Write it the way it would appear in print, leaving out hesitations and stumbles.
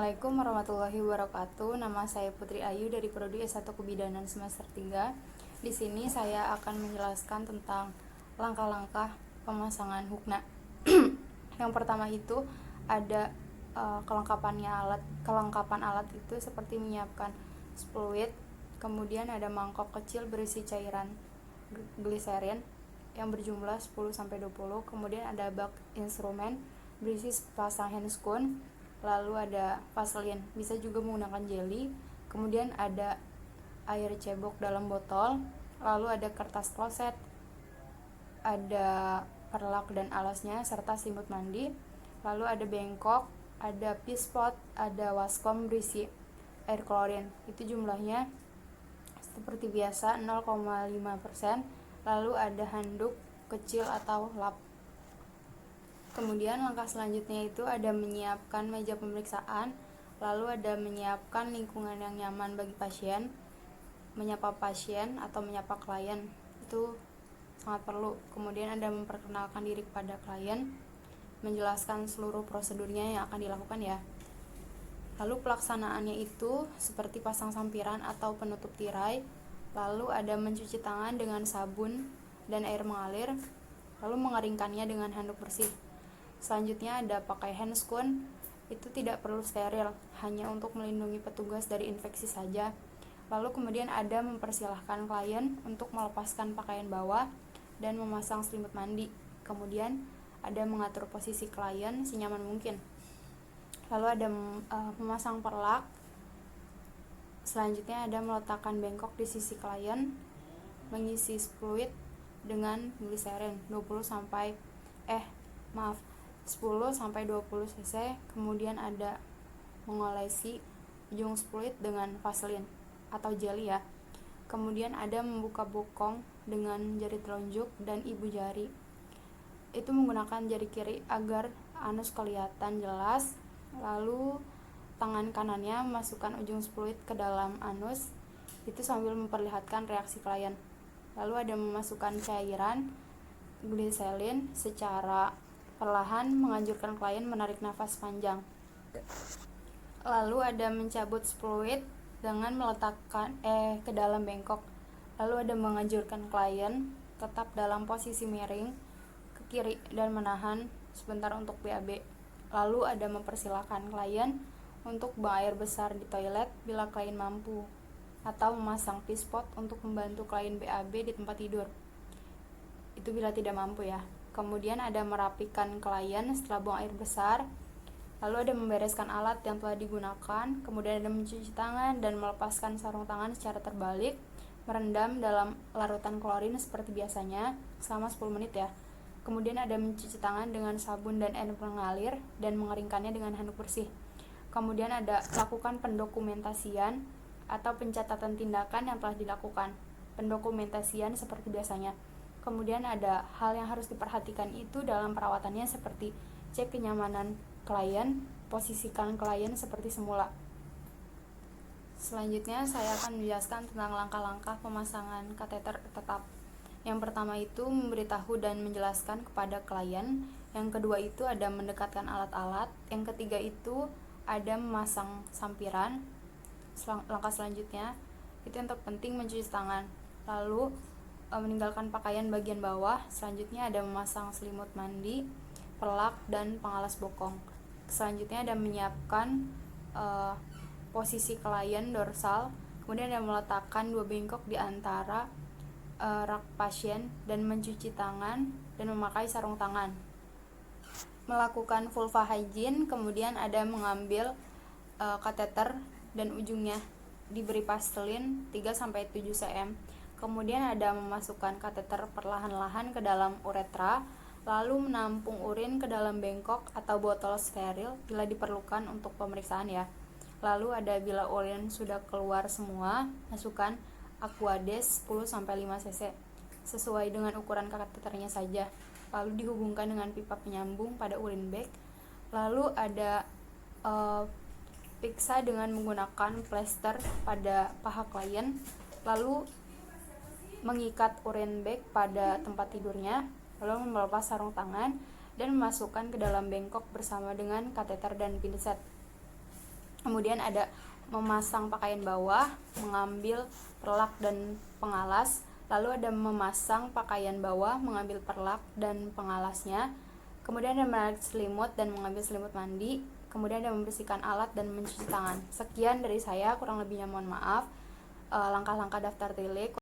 Assalamualaikum warahmatullahi wabarakatuh. Nama saya Putri Ayu dari Prodi S1 Kebidanan semester 3. Di sini saya akan menjelaskan tentang langkah-langkah pemasangan hukna. Yang pertama itu ada kelengkapan alat itu seperti menyiapkan fluid, kemudian ada mangkok kecil berisi cairan gliserin yang berjumlah 10-20, kemudian ada bak instrumen berisi sepasang handscoon, lalu ada vaselin, bisa juga menggunakan jelly, kemudian ada air cebok dalam botol, lalu ada kertas kloset, ada perlak dan alasnya serta selimut mandi, lalu ada bengkok, ada pispot, ada waskom berisi air klorin, itu jumlahnya seperti biasa 0,5%, lalu ada handuk kecil atau lap. Kemudian langkah selanjutnya itu ada menyiapkan meja pemeriksaan, lalu ada menyiapkan lingkungan yang nyaman bagi pasien, menyapa pasien atau menyapa klien, itu sangat perlu. Kemudian ada memperkenalkan diri kepada klien, menjelaskan seluruh prosedurnya yang akan dilakukan ya. Lalu pelaksanaannya itu seperti pasang sampiran atau penutup tirai, lalu ada mencuci tangan dengan sabun dan air mengalir, lalu mengeringkannya dengan handuk bersih. Selanjutnya ada pakai handscoon, itu tidak perlu steril, hanya untuk melindungi petugas dari infeksi saja. Lalu kemudian ada mempersilahkan klien untuk melepaskan pakaian bawah dan memasang selimut mandi. Kemudian ada mengatur posisi klien senyaman mungkin. Lalu ada memasang perlak. Selanjutnya ada meletakkan bengkok di sisi klien, mengisi fluid dengan gliserin 10-20 cc, kemudian ada mengolesi ujung fluid dengan vaselin atau jelly ya. Kemudian ada membuka bokong dengan jari telunjuk dan ibu jari. Itu menggunakan jari kiri agar anus kelihatan jelas. Lalu tangan kanannya memasukkan ujung fluid ke dalam anus, itu sambil memperlihatkan reaksi klien. Lalu ada memasukkan cairan gliserin secara perlahan, menganjurkan klien menarik nafas panjang. Lalu ada mencabut fluid dengan meletakkan ke dalam bengkok. Lalu ada menganjurkan klien tetap dalam posisi miring ke kiri dan menahan sebentar untuk BAB. Lalu ada mempersilahkan klien untuk buang air besar di toilet bila klien mampu, atau memasang pispot untuk membantu klien BAB di tempat tidur, itu bila tidak mampu ya. Kemudian ada merapikan klien setelah buang air besar, lalu ada membereskan alat yang telah digunakan, kemudian ada mencuci tangan dan melepaskan sarung tangan secara terbalik, merendam dalam larutan klorin seperti biasanya selama 10 menit ya. Kemudian ada mencuci tangan dengan sabun dan air mengalir dan mengeringkannya dengan handuk bersih. Kemudian ada lakukan pendokumentasian atau pencatatan tindakan yang telah dilakukan. Pendokumentasian seperti biasanya. Kemudian ada hal yang harus diperhatikan itu dalam perawatannya seperti cek kenyamanan klien, posisikan klien seperti semula. Selanjutnya saya akan menjelaskan tentang langkah-langkah pemasangan kateter tetap. Yang pertama itu memberitahu dan menjelaskan kepada klien. Yang kedua itu ada mendekatkan alat-alat. Yang ketiga itu ada memasang sampiran. Langkah selanjutnya itu yang terpenting mencuci tangan. Lalu meninggalkan pakaian bagian bawah. Selanjutnya ada memasang selimut mandi, perlak, dan pengalas bokong. Selanjutnya ada menyiapkan posisi klien dorsal. Kemudian ada meletakkan 2 bengkok di antara rak pasien dan mencuci tangan dan memakai sarung tangan. Melakukan vulva hygiene, kemudian ada mengambil kateter dan ujungnya diberi pastelin 3-7 cm. Kemudian ada memasukkan kateter perlahan-lahan ke dalam uretra, lalu menampung urin ke dalam bengkok atau botol steril bila diperlukan untuk pemeriksaan ya. Lalu ada bila urin sudah keluar semua, masukkan Aquades 10-5 cc sesuai dengan ukuran kateternya saja. Lalu dihubungkan dengan pipa penyambung pada urin bag. Lalu ada periksa dengan menggunakan plester pada paha klien. Lalu mengikat urin bag pada tempat tidurnya, lalu melepas sarung tangan dan memasukkan ke dalam bengkok bersama dengan kateter dan pinset. Kemudian ada memasang pakaian bawah, mengambil perlak dan pengalas. Lalu ada memasang pakaian bawah, mengambil perlak dan pengalasnya. Kemudian ada menarik selimut dan mengambil selimut mandi. Kemudian ada membersihkan alat dan mencuci tangan. Sekian dari saya, kurang lebihnya mohon maaf. Langkah-langkah daftar tilik.